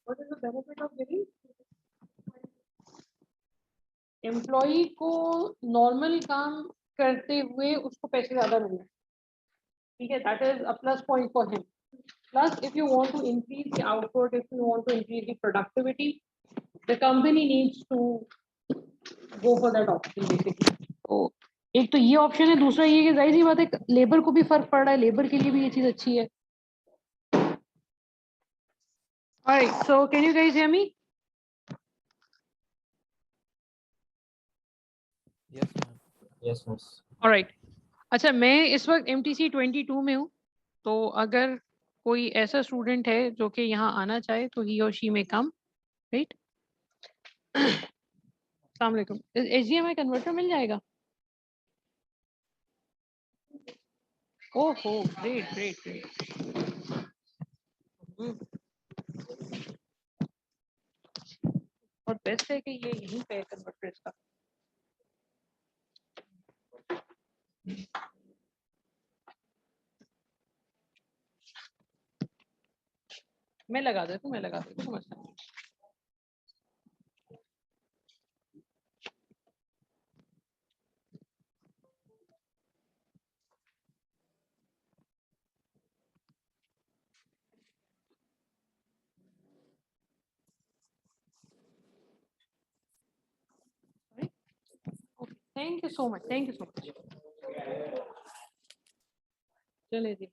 What is the benefit of giving? Employee को normal काम करते हुए उसको पैसे ज्यादा मिलना, ठीक है, that is a plus point for him. Plus, if you want to increase the output, if you want to increase the productivity, the company needs to go for that option basically. तो एक तो ये option है, दूसरा ये कि जाहिर सी बात है लेबर को भी फर्क पड़ रहा है, लेबर के लिए भी ये चीज अच्छी है. Alright, so can you guys hear me? Yes, ma'am. Yes, miss. Alright. अच्छा, मैं इस वक्त MTC 22 में हूँ, तो अगर कोई ऐसा स्टूडेंट है जो कि यहाँ आना चाहे तो ही और शी में कम, राइट. अस्सलाम वालेकुम. HDMI कन्वर्टर मिल जाएगा? ओहो, ग्रेट ग्रेट ग्रेट. और बेस्ट है कि ये यहीं पे कन्वर्टर इसका. मैं लगा देता हूँ, समझता हूँ. Thank you so much, thank you so much. चले जी.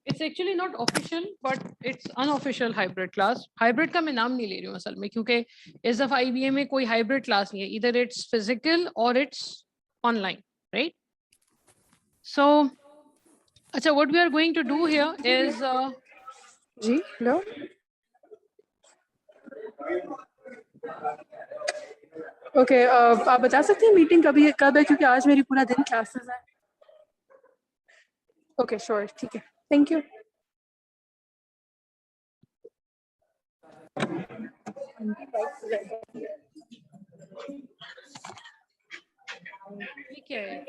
It's actually not official but it's unofficial hybrid class. Hybrid का मैं नाम नहीं ले रही हूँ असल में, क्योंकि इस दफा IBA में कोई हाइब्रिड क्लास नहीं है. इधर इट्स फिजिकल और इट्स ऑनलाइन, राइट. सो अच्छा, what we are going to do here is जी हेलो. ओके, आप बता सकते हैं मीटिंग कब है, क्योंकि आज मेरी पूरा दिन क्लासेस है. ओके श्योर, ठीक है, थैंक यू. ठीक है.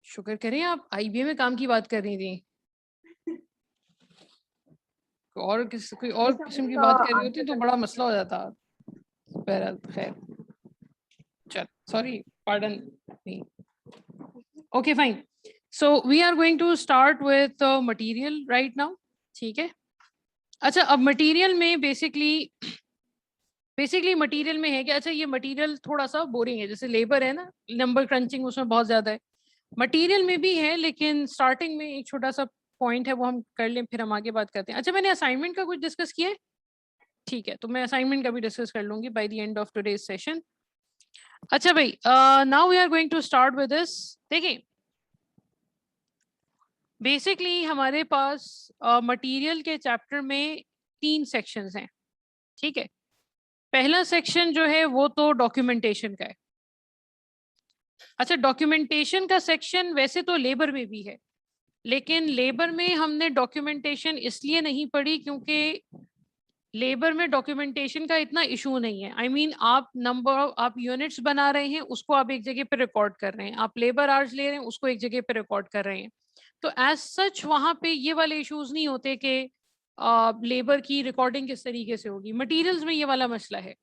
शुक्र करें आप IBA में काम की बात कर रही थी, कोई और किस्म की बात कर रही होती तो बड़ा मसला हो जाता. खैर, चल, sorry, pardon me. Okay fine. So we are going to start with material right now, ठीक है. अच्छा, अब मटेरियल में बेसिकली मटेरियल में है कि अच्छा ये मटेरियल थोड़ा सा बोरिंग है, जैसे लेबर है ना, नंबर क्रंचिंग उसमें बहुत ज्यादा है. मटेरियल में भी है, लेकिन स्टार्टिंग में एक छोटा सा पॉइंट है वो हम कर लें, फिर हम आगे बात करते हैं. अच्छा, मैंने असाइनमेंट का कुछ डिस्कस किया है? ठीक है, तो मैं असाइनमेंट का भी डिस्कस कर लूंगी by the end of today's session. अच्छा भाई, now we are going to start with this. देखिए, बेसिकली हमारे पास मटेरियल के चैप्टर में 3 सेक्शंस हैं, ठीक है. पहला सेक्शन जो है वो तो डॉक्यूमेंटेशन का है. अच्छा, डॉक्यूमेंटेशन का सेक्शन वैसे तो लेबर में भी है, लेकिन लेबर में हमने डॉक्यूमेंटेशन इसलिए नहीं पढ़ी क्योंकि लेबर में डॉक्यूमेंटेशन का इतना इशू नहीं है. I mean, आप यूनिट्स बना रहे हैं, उसको आप एक जगह पे रिकॉर्ड कर रहे हैं, आप लेबर आवर्स ले रहे हैं, उसको एक जगह पे रिकॉर्ड कर रहे हैं. तो एज सच वहां पे ये वाले इश्यूज नहीं होते कि लेबर की रिकॉर्डिंग किस तरीके से होगी. मटेरियल्स में ये वाला मसला है.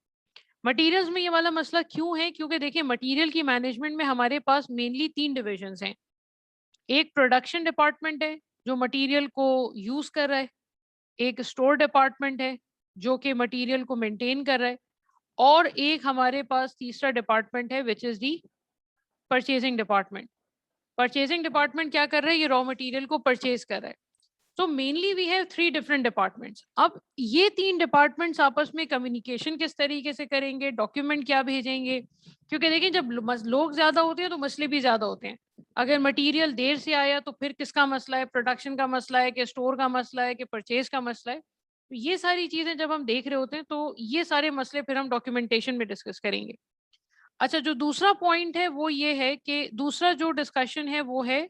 मटेरियल्स में ये वाला मसला क्यों है? क्योंकि देखिए, मटेरियल की मैनेजमेंट में हमारे पास मेनली 3 डिविजन्स हैं. एक प्रोडक्शन डिपार्टमेंट है जो मटेरियल को यूज कर रहा है, एक स्टोर डिपार्टमेंट है जो कि मटेरियल को मेंटेन कर रहा है, और एक हमारे पास तीसरा डिपार्टमेंट है which is the purchasing department. Purchasing department क्या कर रहा है? ये रॉ मटेरियल को परचेज कर रहा है. तो mainly we have 3 different departments. अब ये 3 डिपार्टमेंट्स आपस में कम्युनिकेशन किस तरीके से करेंगे, डॉक्यूमेंट क्या भेजेंगे, क्योंकि देखिए जब लोग ज्यादा होते हैं तो मसले भी ज्यादा होते हैं. अगर मटेरियल देर से आया तो फिर किसका मसला है? प्रोडक्शन का मसला है कि स्टोर का मसला है कि परचेज का मसला है? तो ये सारी चीजें जब हम देख रहे होते हैं तो ये सारे मसले फिर हम डॉक्यूमेंटेशन में डिस्कस करेंगे. अच्छा, जो दूसरा पॉइंट है वो ये है कि दूसरा जो डिस्कशन है वो है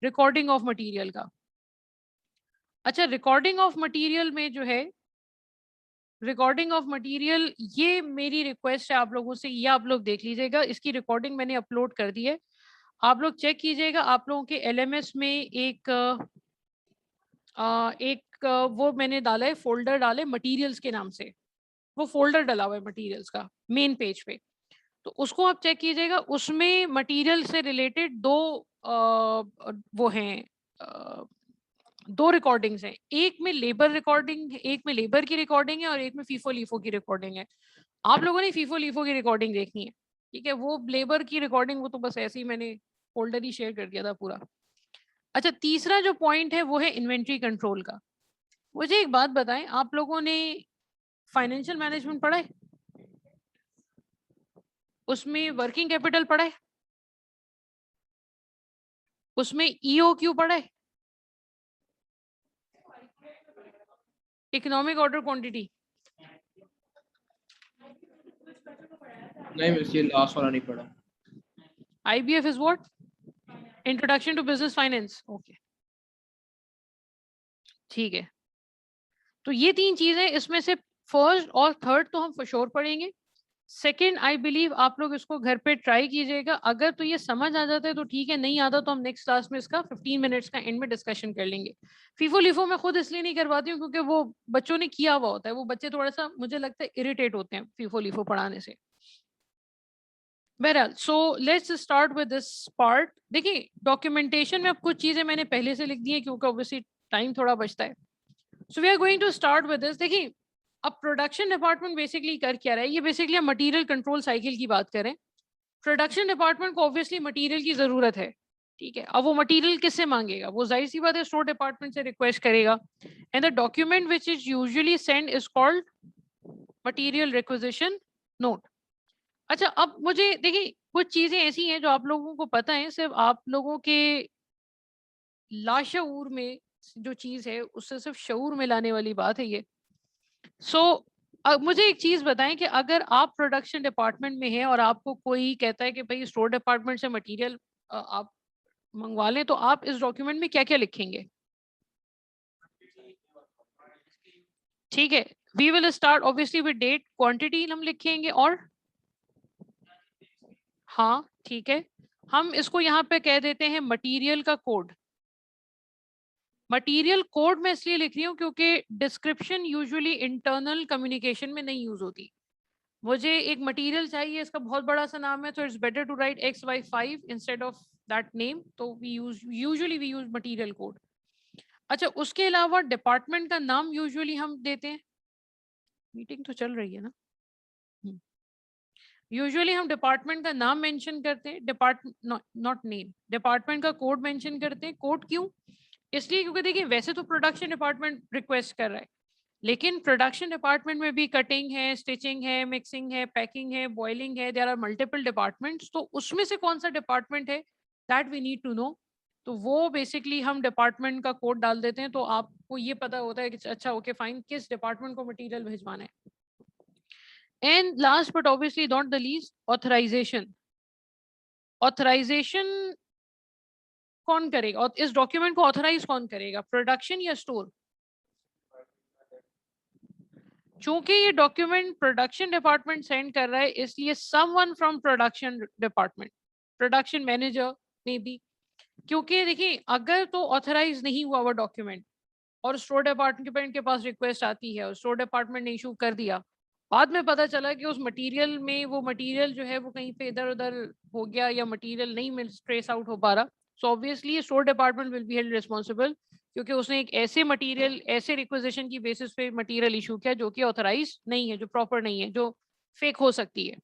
रिकॉर्डिंग ऑफ मटेरियल का. अच्छा, रिकॉर्डिंग ऑफ मटेरियल में जो है, रिकॉर्डिंग ऑफ मटेरियल, ये मेरी रिक्वेस्ट है आप लोगों से, ये आप लोग देख लीजिएगा. इसकी रिकॉर्डिंग मैंने अपलोड कर दी है. आप लोग चेक कीजिएगा, आप लोगों के LMS में एक वो मैंने डाला है, फोल्डर डाले मटेरियल्स के नाम से, वो फोल्डर डला हुआ है मटेरियल्स का मेन पेज पे, तो उसको आप चेक कीजिएगा। उसमें मटेरियल से रिलेटेड वो हैं, दो रिकॉर्डिंग्स हैं, एक में लेबर रिकॉर्डिंग, एक में लेबर की रिकॉर्डिंग है और एक में फीफो लीफो की रिकॉर्डिंग है। आप लोगों ने फीफो लीफो की रिकॉर्डिंग देखनी है, ठीक है। वो लेबर की रिकॉर्डिंग वो तो बस ऐसे ही मैंने फोल्डर ही शेयर कर दिया था पूरा। अच्छा, तीसरा जो पॉइंट है वो है इन्वेंट्री कंट्रोल का। मुझे एक बात बताएं, आप लोगों ने फाइनेंशियल मैनेजमेंट पढ़ा है? उसमें वर्किंग कैपिटल पढ़ा है? उसमें EOQ पढ़ा है? Economic order quantity? नहीं मिस, ये लास्ट वाला नहीं पढ़ा। IBF is what? Introduction to Business Finance. Okay. ठीक है, तो ये तीन चीजें, इसमें से फर्स्ट और थर्ड तो हम फॉर श्योर पढ़ेंगे। सेकंड आई बिलीव आप लोग इसको घर पे ट्राई कीजिएगा, अगर तो ये समझ आ जाता है तो ठीक है, नहीं आता तो हम नेक्स्ट क्लास में इसका 15 मिनट्स का एंड में डिस्कशन कर लेंगे। फीफो लीफो मैं खुद इसलिए नहीं करवाती हूँ क्योंकि वो बच्चों ने किया हुआ होता है, वो बच्चे थोड़ा सा मुझे लगता है इरिटेट होते हैं फीफो लीफो पढ़ाने से। बहरहाल, सो let's start with this part. देखिए, डॉक्यूमेंटेशन में अब कुछ चीजें मैंने पहले से लिख दी है क्योंकि ऑब्वियसली टाइम थोड़ा बचता है। So we are going to start with this. देखिए, अब प्रोडक्शन डिपार्टमेंट बेसिकली कर क्या रहा है, ये बेसिकली हम मटेरियल कंट्रोल साइकिल की बात करें। प्रोडक्शन डिपार्टमेंट को ऑब्वियसली मटेरियल की जरूरत है, ठीक है। अब वो मटेरियल किससे मांगेगा? वो जाहिर सी बात है स्टोर डिपार्टमेंट से रिक्वेस्ट करेगा, and the document which is usually send is called material requisition note. अच्छा, अब मुझे देखिए, कुछ चीजें ऐसी हैं जो आप लोगों को पता है, सिर्फ आप लोगों के लाशऊर में जो चीज है उससे सिर्फ शऊर में लाने वाली बात है ये। सो अब मुझे एक चीज बताएं कि अगर आप प्रोडक्शन डिपार्टमेंट में हैं और आपको कोई कहता है कि भाई स्टोर डिपार्टमेंट से मटेरियल आप मंगवा लें, तो आप इस डॉक्यूमेंट में क्या क्या लिखेंगे? ठीक है, we will start obviously with date, quantity हम लिखेंगे, और हाँ ठीक है, हम इसको यहाँ पे कह देते हैं मटेरियल का कोड। मटेरियल कोड मैं इसलिए लिख रही हूँ क्योंकि डिस्क्रिप्शन यूजुअली इंटरनल कम्युनिकेशन में नहीं यूज होती। मुझे एक मटेरियल चाहिए, इसका बहुत बड़ा सा नाम है, तो it's better to write XY5 instead of that name, तो वी यूज मटेरियल कोड। अच्छा, उसके अलावा डिपार्टमेंट का नाम यूजुअली हम देते हैं, मीटिंग तो चल रही है ना, यूजुअली हम डिपार्टमेंट का नाम मेंशन करते हैं, डिपार्टमेंट नॉट नेम, डिपार्टमेंट का कोड मेंशन करते हैं। कोड क्यों? इसलिए क्योंकि देखिए, वैसे तो प्रोडक्शन डिपार्टमेंट रिक्वेस्ट कर रहा है, लेकिन प्रोडक्शन डिपार्टमेंट में भी कटिंग है, स्टिचिंग है, मिक्सिंग है, पैकिंग है, बॉइलिंग है, देयर आर मल्टीपल डिपार्टमेंट्स, तो उसमें से कौन सा डिपार्टमेंट है that we need to know. तो वो बेसिकली हम डिपार्टमेंट का कोड डाल देते हैं, तो आपको ये पता होता है कि अच्छा ओके फाइन, किस डिपार्टमेंट को मटेरियल भिजवाना है। And last but obviously not the least, authorization. Authorization कौन करेगा और इस डॉक्यूमेंट को ऑथराइज कौन करेगा, प्रोडक्शन या स्टोर? चूंकि ये डॉक्यूमेंट प्रोडक्शन डिपार्टमेंट सेंड कर रहा है, इसलिए someone from production department, production manager may be, क्योंकि देखिए अगर तो ऑथराइज नहीं हुआ वो डॉक्यूमेंट और स्टोर डिपार्टमेंट के पास रिक्वेस्ट आती है और स्टोर डिपार्टमेंट ने इशू कर दिया, बाद में पता चला कि उस मटेरियल में वो मटेरियल जो है वो कहीं पे इधर उधर हो गया या मटेरियल नहीं मिल ट्रेस आउट हो पा रहा, so obviously store department will be held responsible, क्योंकि उसने एक ऐसे मटेरियल, ऐसे रिक्वेजिशन की बेसिस पे मटेरियल इशू किया जो कि ऑथराइज नहीं है, जो प्रॉपर नहीं है, जो फेक हो सकती है।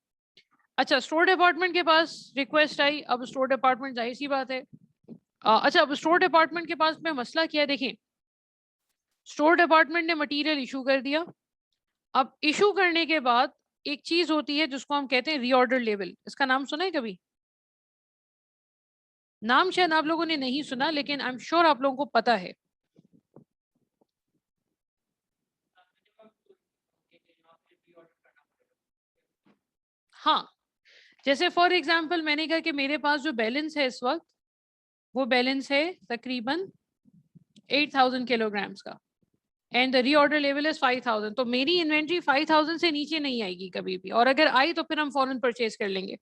अच्छा, स्टोर डिपार्टमेंट के पास रिक्वेस्ट आई, अब स्टोर डिपार्टमेंट जाहिर सी बात है अच्छा, अब स्टोर डिपार्टमेंट के पास में मसला क्या है, देखें, स्टोर डिपार्टमेंट ने मटेरियल इशू कर दिया। अब इशू करने के बाद एक चीज होती है जिसको हम कहते हैं रीऑर्डर लेवल। इसका नाम सुना है कभी? नाम शायद आप लोगों ने नहीं सुना, लेकिन आई एम श्योर आप लोगों को पता है। हाँ, जैसे फॉर एग्जांपल मैंने कहा कि मेरे पास जो बैलेंस है इस वक्त, वो बैलेंस है तकरीबन 8000 किलोग्राम्स का, and the reorder level is 5000, तो मेरी इन्वेंट्री 5000 से नीचे नहीं आएगी कभी भी, और अगर आई तो फिर हम फॉरन परचेज कर लेंगे।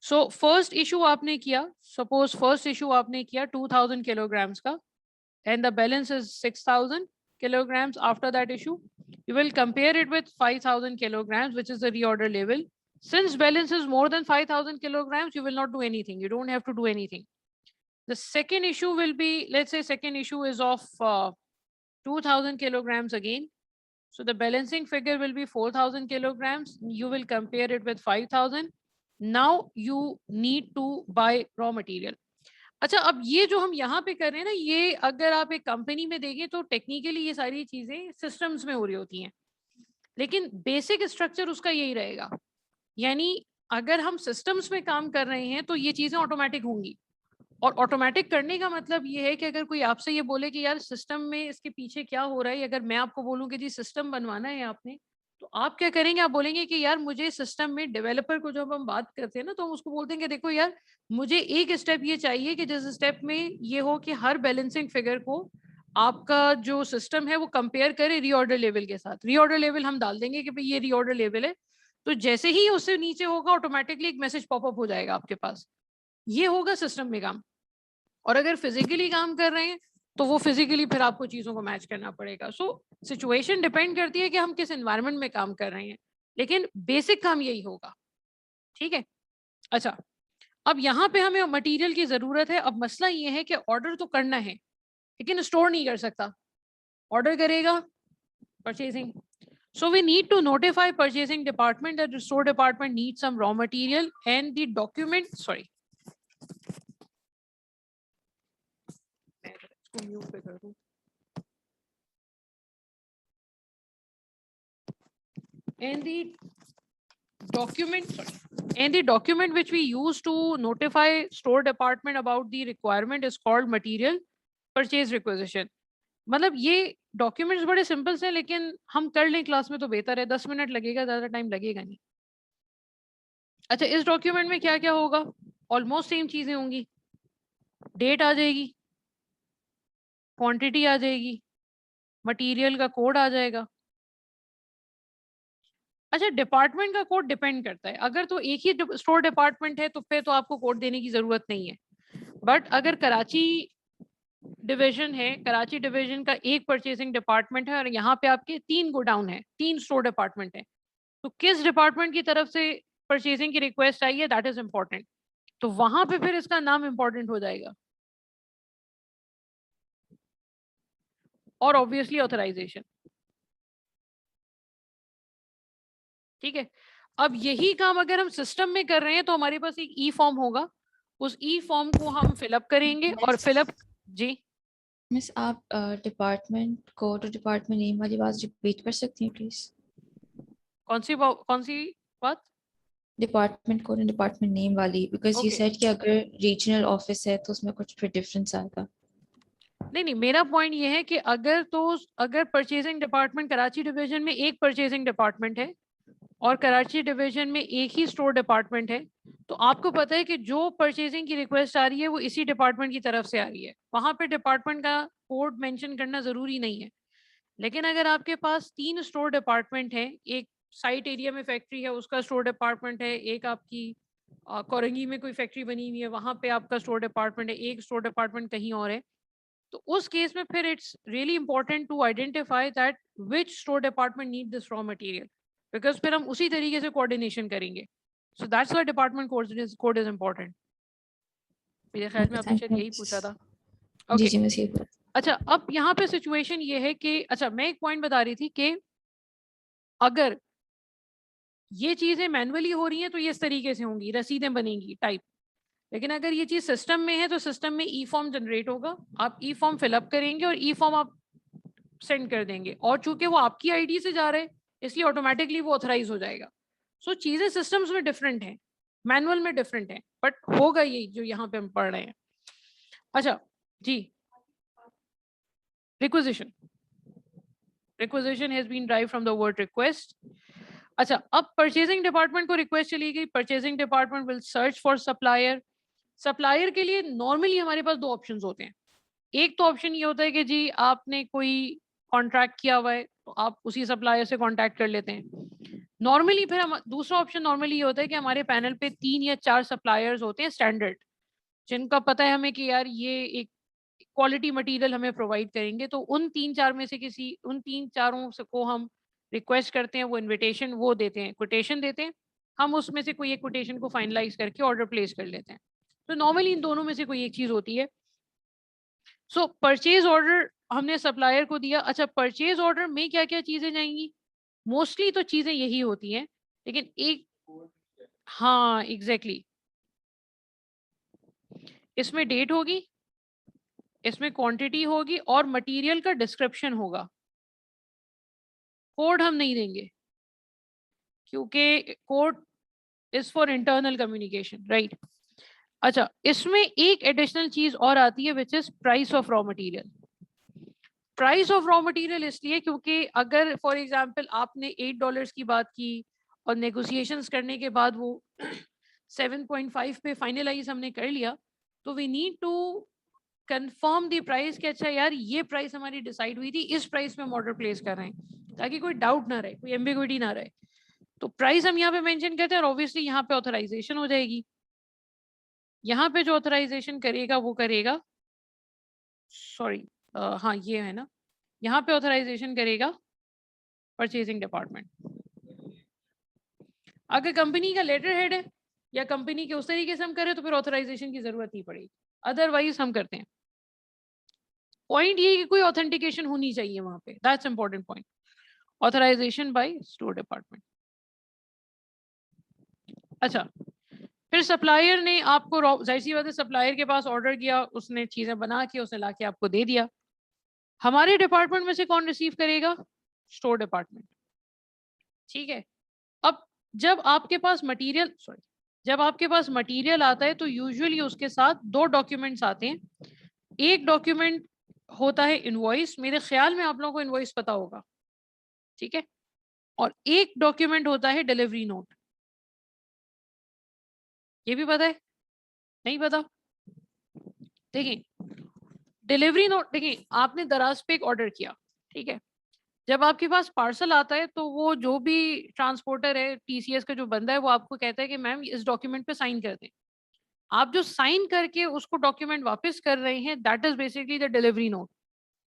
सो फर्स्ट इशू आपने किया, सपोज फर्स्ट इशू आपने किया 2000 kilograms का, and the balance is 6000 kilograms. After that issue, you will compare it with 5000 kilograms, which is the reorder level. Since balance is more than 5000 kilograms, you will not do anything. You don't have to do anything. The second issue will be, let's say second issue is of 2000 kilograms again. So the balancing figure will be 4000 kilograms. You will compare it with 5000. Now you need to buy raw material. अच्छा, अब ये जो हम यहाँ पे कर रहे हैं ना, ये अगर आप एक कंपनी में देखें तो टेक्निकली ये सारी चीजें सिस्टम्स में हो रही होती हैं, लेकिन बेसिक स्ट्रक्चर उसका यही रहेगा। यानी अगर हम सिस्टम्स में काम कर रहे हैं तो ये चीजें ऑटोमेटिक होंगी, और ऑटोमेटिक करने का मतलब ये है कि अगर कोई आपसे ये बोले कि यार सिस्टम में इसके पीछे क्या हो रहा है, अगर मैं आपको बोलूँ कि जी सिस्टम बनवाना है आपने, तो आप क्या करेंगे, आप बोलेंगे कि यार मुझे सिस्टम में डेवलपर को जब हम बात करते हैं ना, तो हम उसको बोलते हैं कि देखो यार मुझे एक स्टेप ये चाहिए कि जिस स्टेप में ये हो कि हर बैलेंसिंग फिगर को आपका जो सिस्टम है वो कंपेयर करे रीऑर्डर लेवल के साथ। रीऑर्डर लेवल हम डाल देंगे कि भाई ये रीऑर्डर लेवल है, तो जैसे ही उससे नीचे होगा ऑटोमेटिकली एक मैसेज पॉपअप हो जाएगा आपके पास। ये होगा सिस्टम में काम। और अगर फिजिकली काम कर रहे हैं तो वो फिजिकली फिर आपको चीजों को मैच करना पड़ेगा। सो सिचुएशन डिपेंड करती है कि हम किस एनवायरनमेंट में काम कर रहे हैं, लेकिन बेसिक काम यही होगा। ठीक है, अच्छा अब यहाँ पे हमें मटेरियल की जरूरत है। अब मसला ये है कि ऑर्डर तो करना है लेकिन स्टोर नहीं कर सकता। ऑर्डर करेगा purchasing, so we need to notify purchasing department that the store department needs some raw material and the document, sorry, and the document which we use to notify store department about the requirement is called material purchase requisition. मतलब ये documents बड़े simple से, लेकिन हम कर लें class में तो बेहतर है, 10 मिनट लगेगा, ज्यादा टाइम लगेगा नहीं। अच्छा, इस डॉक्यूमेंट में क्या क्या होगा, ऑलमोस्ट सेम चीजें होंगी। डेट आ जाएगी, क्वांटिटी आ जाएगी, मटेरियल का कोड आ जाएगा। अच्छा, डिपार्टमेंट का कोड डिपेंड करता है। अगर तो एक ही स्टोर डिपार्टमेंट है तो फिर तो आपको कोड देने की जरूरत नहीं है, बट अगर कराची डिवीजन है, कराची डिवीजन का एक परचेसिंग डिपार्टमेंट है और यहाँ पे आपके 3 गोडाउन है, 3 स्टोर डिपार्टमेंट है, तो किस डिपार्टमेंट की तरफ से परचेसिंग की रिक्वेस्ट आई है, दैट इज इम्पोर्टेंट। तो वहां पे फिर इसका नाम इम्पोर्टेंट हो जाएगा, और ऑब्वियसली ऑथराइजेशन। ठीक है, अब यही काम अगर हम सिस्टम में कर रहे हैं तो हमारे पास एक ई फॉर्म होगा, उस ई फॉर्म को हम फिलअप करेंगे और फिलअप। जी मिस, आप डिपार्टमेंट कोड और डिपार्टमेंट नेम वाली बात रिपीट कर सकती हैं प्लीज? कौन सी बात? डिपार्टमेंट कोड और डिपार्टमेंट नेम वाली, बिकॉज यू सेड कि अगर रीजनल ऑफिस है तो उसमें कुछ फिर डिफरेंस आएगा। नहीं, मेरा पॉइंट ये है कि अगर परचेसिंग डिपार्टमेंट कराची डिवीजन में एक परचेसिंग डिपार्टमेंट है और कराची डिवीजन में एक ही स्टोर डिपार्टमेंट है, तो आपको पता है कि जो परचेसिंग की रिक्वेस्ट आ रही है वो इसी डिपार्टमेंट की तरफ से आ रही है, वहां पे डिपार्टमेंट का कोड मेंशन करना जरूरी नहीं है। लेकिन अगर आपके पास 3 स्टोर डिपार्टमेंट है, एक साइट एरिया में फैक्ट्री है उसका स्टोर डिपार्टमेंट है, एक आपकी कोरंगी में कोई फैक्ट्री बनी हुई है वहां पे आपका स्टोर डिपार्टमेंट है, एक स्टोर डिपार्टमेंट कहीं और है, तो उस केस में फिर it's really important to identify that which store department need this raw material, because फिर हम उसी तरीके से कोऑर्डिनेशन करेंगे। So that's why department code is important. मेरे ख्याल में आपने शायद यही पूछा था। जी जी, मैं सही बोल। अच्छा, अब यहाँ पे सिचुएशन ये है कि, अच्छा मैं एक पॉइंट बता रही थी कि अगर ये चीजें मैनुअली हो रही हैं तो ये इस तरीके से होंगी, रसीदें बनेंगी टाइप, लेकिन अगर ये चीज सिस्टम में है तो सिस्टम में ई फॉर्म जनरेट होगा, आप ई फॉर्म फिलअप करेंगे और ई फॉर्म आप सेंड कर देंगे, और चूंकि वो आपकी आईडी से जा रहे हैं इसलिए ऑटोमेटिकली वो ऑथराइज हो जाएगा। सो चीजें सिस्टम्स में डिफरेंट हैं, मैनुअल में डिफरेंट है, बट होगा यही जो यहाँ पे हम पढ़ रहे हैं। अच्छा जी, requisition has been derived from the word request. अच्छा, अब परचेजिंग डिपार्टमेंट को रिक्वेस्ट चली गई, purchasing department will search for supplier. Supplier के लिए नॉर्मली हमारे पास 2 ऑप्शंस होते हैं। एक तो ऑप्शन ये होता है कि जी आपने कोई कॉन्ट्रैक्ट किया हुआ है तो आप उसी सप्लायर से कॉन्टैक्ट कर लेते हैं। नॉर्मली फिर हम दूसरा ऑप्शन नॉर्मली ये होता है कि हमारे पैनल पे 3 या 4 सप्लायर्स होते हैं स्टैंडर्ड, जिनका पता है हमें कि यार ये एक क्वालिटी मटेरियल हमें प्रोवाइड करेंगे, तो उन 3-4 में से किसी उन 3-4 को हम रिक्वेस्ट करते हैं, वो इनविटेशन वो देते हैं, कोटेशन देते हैं, हम उसमें से कोई एक कोटेशन को फाइनलाइज करके ऑर्डर प्लेस कर लेते हैं। तो नॉर्मली इन दोनों में से कोई एक चीज होती है। सो परचेज ऑर्डर हमने सप्लायर को दिया। अच्छा, परचेज ऑर्डर में क्या क्या चीजें जाएंगी? मोस्टली तो चीजें यही होती हैं, लेकिन एक, हाँ एग्जैक्टली, इसमें डेट होगी, इसमें क्वांटिटी होगी और मटेरियल का डिस्क्रिप्शन होगा। कोड हम नहीं देंगे क्योंकि code is for internal communication, right. अच्छा, इसमें एक एडिशनल चीज और आती है which is price of raw material. Price of raw material इसलिए क्योंकि अगर फॉर एग्जांपल आपने $8 की बात की और नेगोशिएशंस करने के बाद वो 7.5 पे फाइनलाइज हमने कर लिया, तो we need to confirm the price कि अच्छा यार ये प्राइस हमारी डिसाइड हुई थी, इस प्राइस में हम ऑर्डर प्लेस कर रहे हैं, ताकि कोई डाउट ना रहे, कोई एम्बिग्विटी ना रहे। तो प्राइस हम यहाँ पे मेंशन करते हैं और ऑब्वियसली यहाँ पे ऑथराइजेशन हो जाएगी। यहाँ पे जो ऑथराइजेशन करेगा वो करेगा, सॉरी हाँ ये है ना, यहाँ पे ऑथराइजेशन करेगा परचेजिंग डिपार्टमेंट। अगर कंपनी का लेटर हेड है या कंपनी के उस तरीके से हम करें तो फिर ऑथराइजेशन की जरूरत नहीं पड़ेगी, अदरवाइज हम करते हैं। पॉइंट ये कि कोई ऑथेंटिकेशन होनी चाहिए वहां पे, that's important point. Authorization by store department. अच्छा, फिर सप्लायर ने आपको, जाहिर सी बात है सप्लायर के पास ऑर्डर किया, उसने चीजें बना के उसने लाके आपको दे दिया। हमारे डिपार्टमेंट में से कौन रिसीव करेगा? स्टोर डिपार्टमेंट, ठीक है। अब जब आपके पास मटेरियल, सॉरी, जब आपके पास मटेरियल आता है तो यूजुअली उसके साथ 2 डॉक्यूमेंट्स आते हैं। एक डॉक्यूमेंट होता है इनवॉइस, मेरे ख्याल में आप लोगों को इनवॉइस पता होगा, ठीक है, और एक डॉक्यूमेंट होता है डिलीवरी नोट। ये भी पता है? नहीं पता? देखिए, डिलीवरी नोट, देखिए आपने दराज पे एक ऑर्डर किया, ठीक है, जब आपके पास पार्सल आता है तो वो जो भी ट्रांसपोर्टर है, टीसीएस का जो बंदा है, वो आपको कहता है कि मैम इस डॉक्यूमेंट पे साइन कर दें। आप जो साइन करके उसको डॉक्यूमेंट वापस कर रहे हैं, that is basically the delivery note.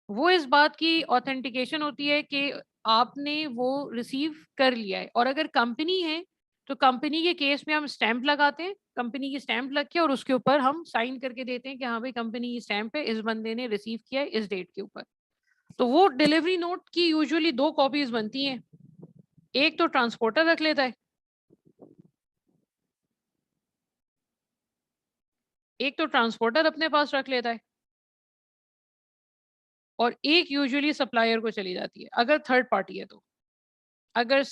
वो इस बात की ऑथेंटिकेशन होती है कि आपने वो रिसीव कर लिया है। और अगर कंपनी है तो कंपनी के केस में हम स्टैंप लगाते हैं, कंपनी की स्टैंप लग के और उसके ऊपर हम साइन करके देते हैं कि हाँ भाई कंपनी की स्टैंप है, इस बंदे ने रिसीव किया है इस डेट के ऊपर। तो वो डिलीवरी नोट की यूजुअली 2 कॉपीज बनती हैं। एक तो ट्रांसपोर्टर रख लेता है, एक तो ट्रांसपोर्टर अपने पास रख लेता है, और एक यूजुअली सप्लायर को चली जाती है अगर थर्ड पार्टी है तो। अगर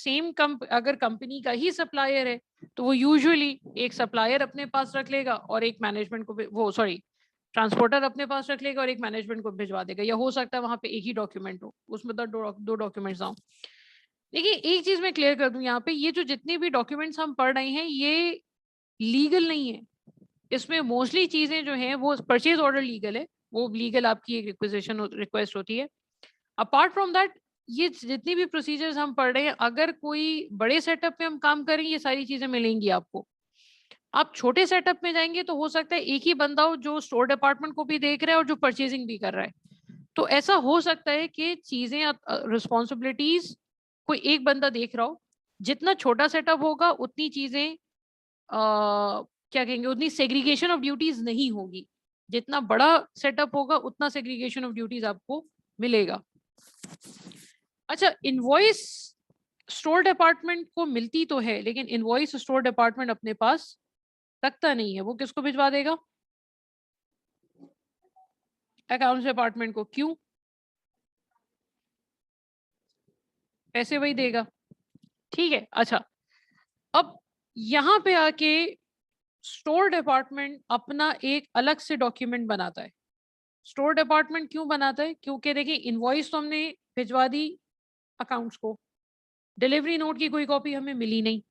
अगर कंपनी का ही सप्लायर है तो वो यूजुअली एक सप्लायर अपने पास रख लेगा और एक मैनेजमेंट को वो सॉरी ट्रांसपोर्टर अपने पास रख लेगा और एक मैनेजमेंट को भिजवा देगा, या हो सकता है वहां पे एक ही डॉक्यूमेंट हो, उसमें तो दो डॉक्यूमेंट्स हो। देखिए एक चीज मैं क्लियर कर दूं, यहाँ पे ये जो जितने भी डॉक्यूमेंट्स हम पढ़ रहे हैं ये लीगल नहीं है। इसमें मोस्टली चीजें जो हैं वो परचेज ऑर्डर लीगल है, वो लीगल आपकी एक रिक्वेजिशन रिक्वेस्ट होती है। अपार्ट फ्रॉम दैट ये जितनी भी प्रोसीजर्स हम पढ़ रहे हैं, अगर कोई बड़े सेटअप में हम काम करें ये सारी चीजें मिलेंगी आपको। आप छोटे सेटअप में जाएंगे तो हो सकता है एक ही बंदा हो जो स्टोर डिपार्टमेंट को भी देख रहा है और जो परचेजिंग भी कर रहा है। तो ऐसा हो सकता है कि चीजें रिस्पॉन्सिबिलिटीज कोई एक बंदा देख रहा हो। जितना छोटा सेटअप होगा उतनी चीजें क्या कहेंगे, उतनी सेग्रीगेशन ऑफ ड्यूटीज नहीं होगी। जितना बड़ा सेटअप होगा उतना सेग्रीगेशन ऑफ ड्यूटीज आपको मिलेगा। अच्छा, इनवॉइस स्टोर डिपार्टमेंट को मिलती तो है, लेकिन इनवॉइस स्टोर डिपार्टमेंट अपने पास रखता नहीं है। वो किसको भिजवा देगा? अकाउंट्स डिपार्टमेंट को। क्यों? पैसे वही देगा, ठीक है। अच्छा, अब यहाँ पे आके स्टोर डिपार्टमेंट अपना एक अलग से डॉक्यूमेंट बनाता है। स्टोर डिपार्टमेंट क्यों बनाता है? क्योंकि देखिए इनवॉइस तो हमने भिजवा दी अकाउंट्स को, डिलीवरी नोट की कोई कॉपी हमें मिली नहीं,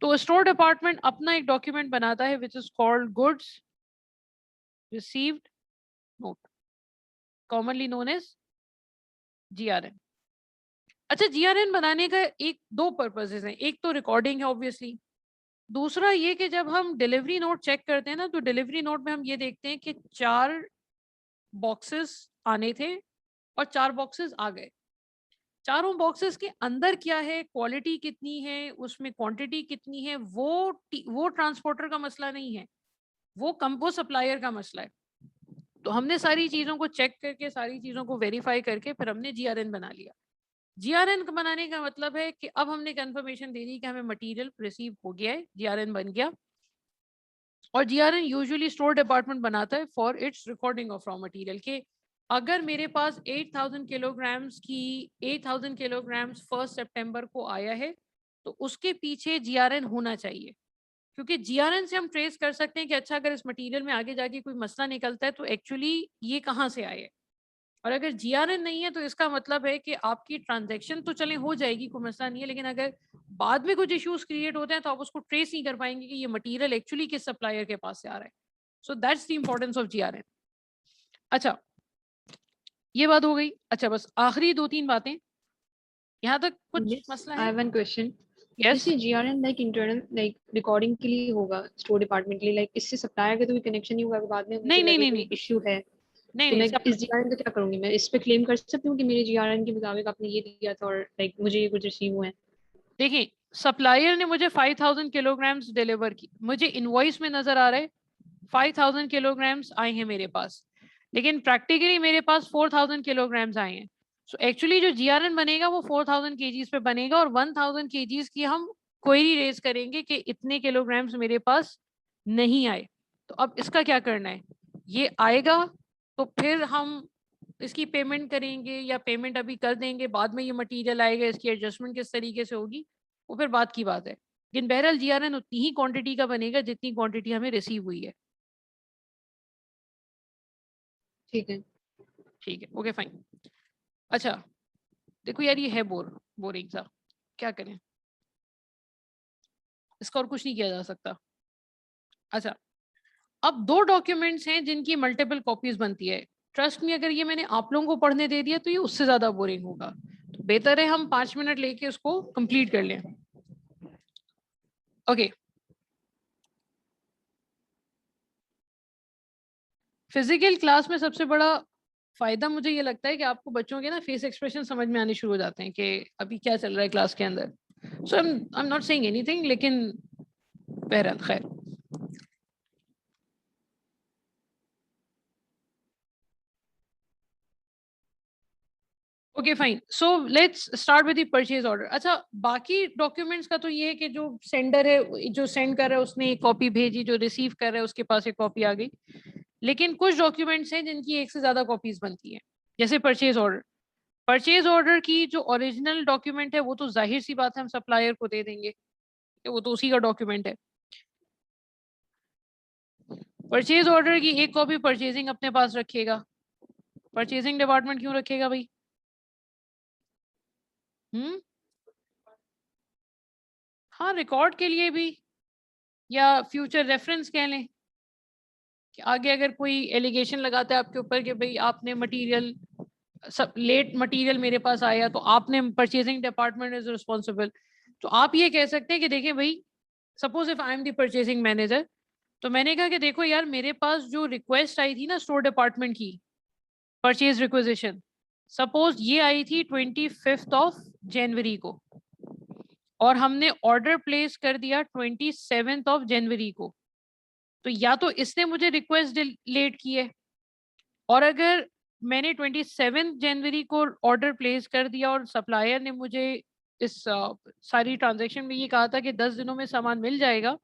तो स्टोर डिपार्टमेंट अपना एक डॉक्यूमेंट बनाता है which is called goods received note, commonly known as GRN। अच्छा, जीआरएन बनाने का एक दो पर्पसेस हैं, एक तो रिकॉर्डिंग है ऑब्वियसली, दूसरा ये कि जब हम डिलीवरी नोट चेक करते हैं ना, तो डिलीवरी नोट में हम ये देखते हैं कि 4 बॉक्सेस आने थे और 4 बॉक्सेस आ गए। चारों बॉक्सेस के अंदर क्या है, क्वालिटी कितनी है, उसमें क्वांटिटी कितनी है, वो ट्रांसपोर्टर का मसला नहीं है, वो सप्लायर का मसला है। तो हमने सारी चीजों को चेक करके, सारी चीजों को वेरीफाई करके फिर हमने जीआरएन बना लिया। जीआरएन बनाने का मतलब है कि अब हमने कंफर्मेशन दे दी कि हमें मटेरियल रिसीव हो गया है, जीआरएन बन गया। और जीआरएन यूजुअली स्टोर डिपार्टमेंट बनाता है for its recording of raw material के अगर मेरे पास 8000 किलोग्राम्स की 8000 किलोग्राम्स 1 सितंबर को आया है तो उसके पीछे जीआरएन होना चाहिए, क्योंकि जीआरएन से हम ट्रेस कर सकते हैं कि अच्छा अगर इस मटेरियल में आगे जाके कोई मसला निकलता है तो एक्चुअली ये कहाँ से आए। और अगर जीआरएन नहीं है तो इसका मतलब है कि आपकी ट्रांजैक्शन तो चले हो जाएगी, कोई मसला नहीं है, लेकिन अगर बाद में कुछ इश्यूज क्रिएट होते हैं तो आप उसको ट्रेस नहीं कर पाएंगे कि ये मटेरियल एक्चुअली किस सप्लायर के पास से आ रहा है। So that's the importance of GRN. अच्छा, ये बात हो गई। अच्छा, बस आखिरी 2-3 बातें, यहाँ तक कुछ मसला I है? have one question. यस। जैसे GRN like internal like recording के लिए होगा स्टोर डिपार्टमेंट के लिए, like इससे सप्लायर का तो कोई कनेक्शन नहीं होगा, बाद में मुझे लगे कोई इश्यू है नहीं तो नहीं मैं इस GRN का क्या करूंगी? मैं इस पे क्लेम कर सकती हूँ कि मेरे GRN के मुताबिक आपने ये दिया था और like मुझे ये कुछ रिसीव हुआ है? देखिए, सप्लायर ने मुझे 5000 किलोग्राम्स डिलीवर की, मुझे इनवॉइस में नजर आ रहा है 5000 किलोग्राम्स आए हैं मेरे पास, लेकिन प्रैक्टिकली मेरे पास 4000 किलोग्राम्स आए हैं। सो एक्चुअली जो जीआरएन बनेगा वो 4000 केजीज पे बनेगा और 1000 केजीज की हम क्वेरी रेज करेंगे कि इतने किलोग्राम्स मेरे पास नहीं आए। तो अब इसका क्या करना है, ये आएगा तो फिर हम इसकी पेमेंट करेंगे या पेमेंट अभी कर देंगे, बाद में ये मटेरियल आएगा, इसकी एडजस्टमेंट किस तरीके से होगी वो फिर बात की बात है। लेकिन बहरहाल जीआरएन उतनी ही क्वांटिटी का बनेगा जितनी क्वांटिटी हमें रिसीव हुई है। ठीक है। ठीक है, ओके फाइन। अच्छा, देखो यार ये है बोरिंग सा, क्या करें, इसका और कुछ नहीं किया जा सकता। अच्छा, अब 2 डॉक्यूमेंट्स हैं जिनकी मल्टीपल कॉपीज बनती है। ट्रस्ट में अगर ये मैंने आप लोगों को पढ़ने दे दिया तो ये उससे ज्यादा बोरिंग होगा, तो बेहतर है हम 5 मिनट लेके उसको कंप्लीट कर लें। ओके, फिजिकल क्लास में सबसे बड़ा फायदा मुझे ये लगता है कि आपको बच्चों के ना फेस एक्सप्रेशन समझ में आने शुरू हो जाते हैं कि अभी क्या चल रहा है क्लास के अंदर। So I am not saying anything, लेकिन बहरहाल खैर। Okay fine, so let's start with the purchase order. अच्छा, बाकी डॉक्यूमेंट्स का तो ये है कि जो सेंडर है, जो सेंड कर रहा है उसने एक कॉपी भेजी, जो रिसीव कर रहा है उसके पास एक कॉपी आ गई। लेकिन कुछ डॉक्यूमेंट्स हैं जिनकी एक से ज्यादा कॉपीज बनती हैं, जैसे परचेज ऑर्डर। परचेज ऑर्डर की जो ओरिजिनल डॉक्यूमेंट है वो तो जाहिर सी बात है हम सप्लायर को दे देंगे, कि वो तो उसी का डॉक्यूमेंट है। परचेज ऑर्डर की एक कॉपी परचेजिंग अपने पास रखेगा। परचेजिंग डिपार्टमेंट क्यों रखेगा भाई? हाँ, रिकॉर्ड के लिए भी, या फ्यूचर रेफरेंस कह लें कि आगे अगर कोई एलिगेशन लगाता है आपके ऊपर कि भाई आपने मटेरियल, सब लेट मटेरियल मेरे पास आया तो आपने, परचेजिंग डिपार्टमेंट इज रिस्पॉन्सिबल। तो आप ये कह सकते हैं कि देखिए भाई, suppose if I am the purchasing manager, तो मैंने कहा कि देखो यार मेरे पास जो रिक्वेस्ट आई थी ना स्टोर डिपार्टमेंट की, परचेज रिक्वेजिशन, सपोज ये आई थी 25 जनवरी को और हमने ऑर्डर प्लेस कर दिया 27 जनवरी को, तो या तो इसने मुझे रिक्वेस्ट लेट की है, और अगर मैंने 27 जनवरी को ऑर्डर प्लेस कर दिया और सप्लायर ने मुझे इस सारी ट्रांजैक्शन में ये कहा था कि 10 दिनों में सामान मिल जाएगा,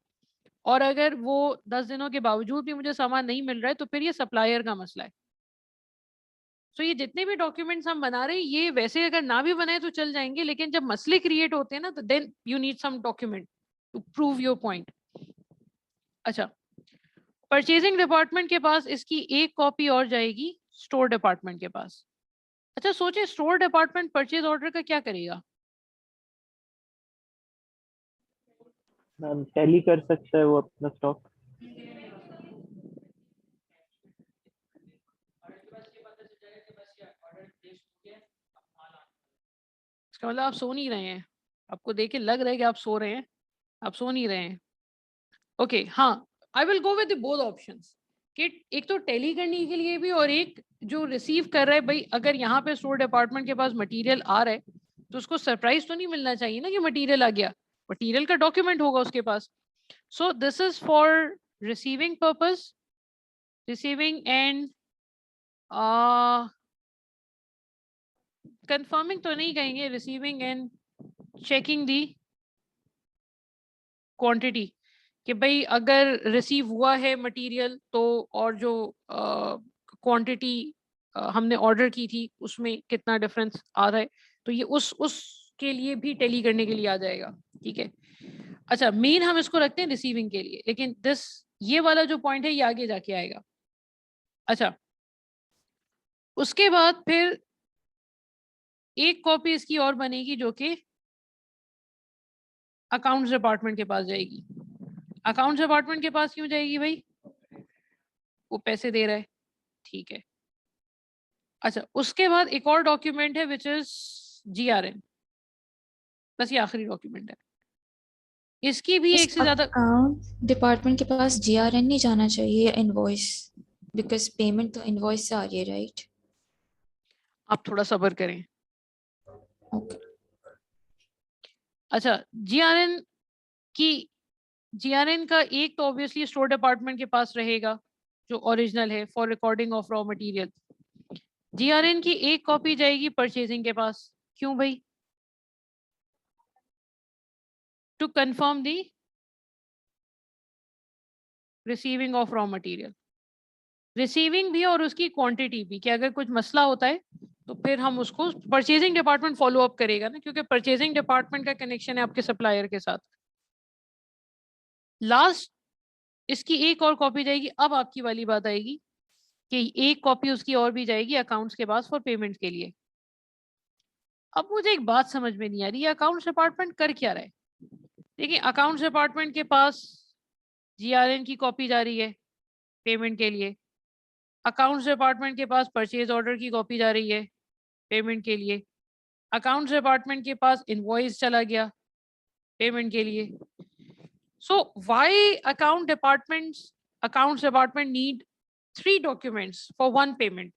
और अगर वो 10 दिनों के बावजूद भी मुझे सामान नहीं मिल रहा है तो फिर ये सप्लायर का मसला है। तो ये जितने भी डॉक्यूमेंट्स हम बना रहे हैं ये वैसे अगर ना भी बनाए तो चल जाएंगे, लेकिन जब मसले क्रिएट होते हैं ना तो then you need some document to prove your point. अच्छा, परचेजिंग डिपार्टमेंट के पास इसकी एक कॉपी और जाएगी स्टोर डिपार्टमेंट के पास। अच्छा, सोचिए स्टोर डिपार्टमेंट परचेज ऑर्डर का क्या करेगा? मैम टैली कर सकता है वो अपना स्टॉक। इसका इसका मतलब आप सो नहीं रहे हैं, आपको देख के लग रहा है कि आप सो रहे हैं, आप सो नहीं रहे हैं। ओके हाँ, I will go with both options कि एक तो टैली करने के लिए भी और एक जो रिसीव कर रहा है, भाई अगर यहाँ पे स्टोर डिपार्टमेंट के पास मटेरियल आ रहा है तो उसको सरप्राइज तो नहीं मिलना चाहिए ना कि मटेरियल आ गया, मटेरियल का डॉक्यूमेंट होगा उसके पास। So this is for receiving purpose, receiving and confirming तो नहीं कहेंगे, receiving and checking the quantity कि भाई अगर रिसीव हुआ है मटेरियल तो और जो क्वांटिटी हमने ऑर्डर की थी उसमें कितना डिफरेंस आ रहा है, तो ये उसके लिए भी टैली करने के लिए आ जाएगा। ठीक है, अच्छा मेन हम इसको रखते हैं रिसीविंग के लिए, लेकिन ये वाला जो पॉइंट है ये आगे जाके आएगा। अच्छा उसके बाद फिर एक कॉपी इसकी और बनेगी जो कि अकाउंट्स डिपार्टमेंट के पास जाएगी। अकाउंट्स डिपार्टमेंट के पास क्यों जाएगी भाई? वो पैसे दे रहा है, ठीक है। अच्छा उसके बाद एक और डॉक्यूमेंट है विच इज GRN, बस ये आखिरी डॉक्यूमेंट है। इसकी भी एक से ज्यादा अकाउंट डिपार्टमेंट के पास GRN नहीं जाना चाहिए, इनवॉइस, बिकॉज पेमेंट तो इनवॉइस से आ रही है, राइट? आप थोड़ा सब्र करें। ओके। अच्छा GRN का एक तो ऑब्वियसली स्टोर डिपार्टमेंट के पास रहेगा जो ओरिजिनल है for recording of raw material. GRN की एक कॉपी जाएगी परचेजिंग के पास, क्यों भाई? To confirm the receiving of raw material, receiving भी और उसकी क्वांटिटी भी, कि अगर कुछ मसला होता है तो फिर हम उसको परचेजिंग डिपार्टमेंट फॉलो अप करेगा ना, क्योंकि परचेजिंग डिपार्टमेंट का कनेक्शन है आपके सप्लायर के साथ। लास्ट इसकी एक और कॉपी जाएगी। अब आपकी वाली बात आएगी कि एक कॉपी उसकी और भी जाएगी अकाउंट्स के पास फॉर पेमेंट के लिए। अब मुझे एक बात समझ में नहीं आ रही है, अकाउंट्स डिपार्टमेंट कर क्या रहा है? देखिए अकाउंट्स डिपार्टमेंट के पास GRN की कॉपी जा रही है पेमेंट के लिए, अकाउंट्स डिपार्टमेंट के पास परचेज ऑर्डर की कॉपी जा रही है पेमेंट के लिए, अकाउंट्स डिपार्टमेंट के पास इनवॉइस चला गया पेमेंट के लिए। So why accounts department need 3 documents for 1 payment?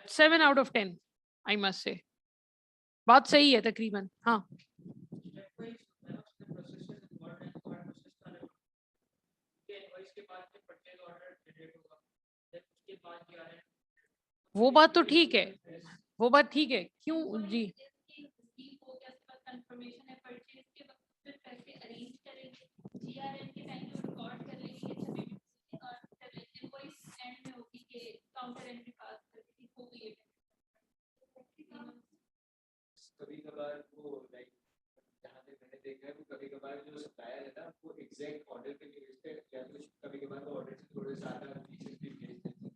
7 out of 10 I must say, बात सही है तकरीबन। हाँ वो बात तो ठीक है, वो बात ठीक है, क्यों जी? कभी कभार वो लाइक जहाँ तक मैंने देखा है वो कभी कभार जो सप्लायर है ना वो एग्जैक्ट ऑर्डर पे नहीं भेजते, या तो कभी कभार तो ऑर्डर से थोड़े ज्यादा पीसेस भी भेज देते हैं।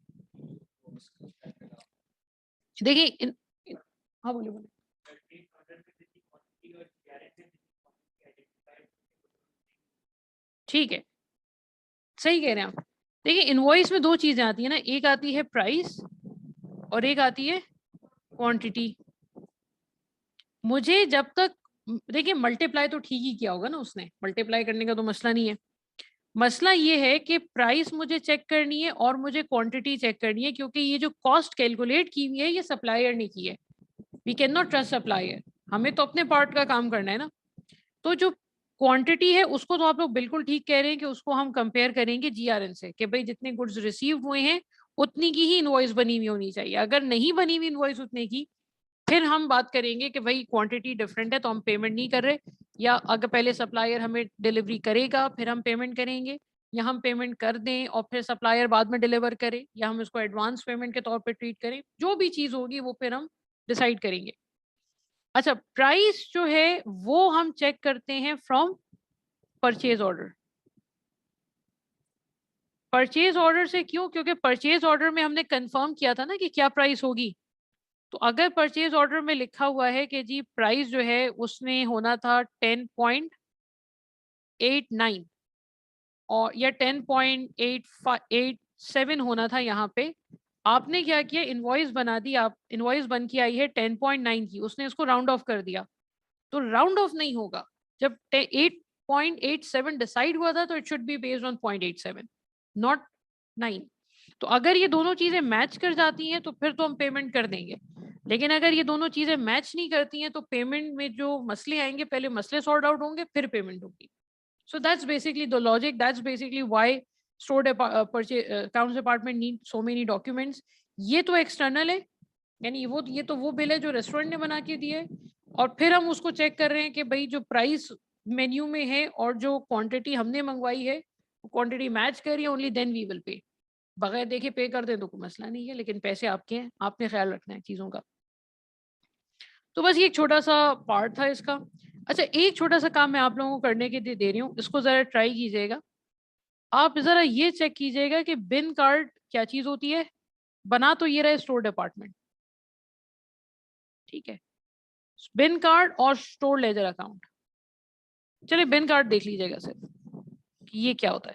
देखिए हाँ बोलिए बोलिए। ठीक है, सही कह रहे हैं आप। देखिए इनवॉइस में 2 चीजें आती है ना, एक आती है प्राइस और एक आती है क्वांटिटी। मुझे जब तक देखिए मल्टीप्लाई तो ठीक ही किया होगा ना उसने, मल्टीप्लाई करने का तो मसला नहीं है। मसला ये है कि प्राइस मुझे चेक करनी है और मुझे क्वांटिटी चेक करनी है, क्योंकि ये जो कॉस्ट कैलकुलेट की हुई है ये सप्लायर ने की है। We can not trust supplier, हमें तो अपने पार्ट का काम करना है ना। तो जो क्वांटिटी है उसको तो आप लोग बिल्कुल ठीक कह रहे हैं कि उसको हम कंपेयर करेंगे GRN से, कि भाई जितने गुड्स रिसीव हुए हैं उतनी की ही इनवॉइस बनी हुई होनी चाहिए। अगर नहीं बनी हुई इनवॉइस उतने की, फिर हम बात करेंगे कि भाई क्वांटिटी डिफरेंट है तो हम पेमेंट नहीं कर रहे, या अगर पहले सप्लायर हमें डिलीवरी करेगा फिर हम पेमेंट करेंगे, या हम पेमेंट कर दें और फिर सप्लायर बाद में डिलीवर करे, या हम इसको एडवांस पेमेंट के तौर पे ट्रीट करें। जो भी चीज़ होगी वो फिर हम डिसाइड करेंगे। अच्छा प्राइस जो है वो हम चेक करते हैं from purchase order. Purchase order से क्यों? क्योंकि परचेज ऑर्डर में हमने कंफर्म किया था ना कि क्या प्राइस होगी। तो अगर परचेज ऑर्डर में लिखा हुआ है कि जी प्राइस जो है उसमें होना था 10.89 और या 10.887 होना था यहाँ पे, आपने क्या किया, इनवॉइस बना दी, आप इनवॉइस बन के आई है 10.9 की, उसने इसको राउंड ऑफ कर दिया, तो राउंड ऑफ नहीं होगा। जब 8.87 डिसाइड हुआ था तो it should be based on 0.87 not 9। तो अगर ये दोनों चीजें मैच कर जाती हैं तो फिर तो हम पेमेंट कर देंगे, लेकिन अगर ये दोनों चीजें मैच नहीं करती हैं तो पेमेंट में जो मसले आएंगे, पहले मसले सॉर्ट आउट होंगे फिर पेमेंट होगी। So that's basically the logic, that's basically why store accounts department need so many documents. ये तो एक्सटर्नल है, यानी ये तो वो बिल है जो रेस्टोरेंट ने बना के दिया है, और फिर हम उसको चेक कर रहे हैं कि भाई जो प्राइस मेन्यू में है और जो क्वांटिटी हमने मंगवाई है वो क्वांटिटी मैच कर रही है, only then we will pay. बगैर देखे पे कर दें तो कोई मसला नहीं है, लेकिन पैसे आपके हैं, आपने ख्याल रखना है चीज़ों का। तो बस ये एक छोटा सा पार्ट था इसका। अच्छा, एक छोटा सा काम मैं आप लोगों को करने के लिए दे रही हूँ, इसको ज़रा ट्राई कीजिएगा। आप ज़रा ये चेक कीजिएगा कि बिन कार्ड क्या चीज़ होती है। बना तो ये रहा स्टोर डिपार्टमेंट, ठीक है, बिन कार्ड और स्टोर लेजर अकाउंट। चलिए बिन कार्ड देख लीजिएगा सिर्फ कि ये क्या होता है।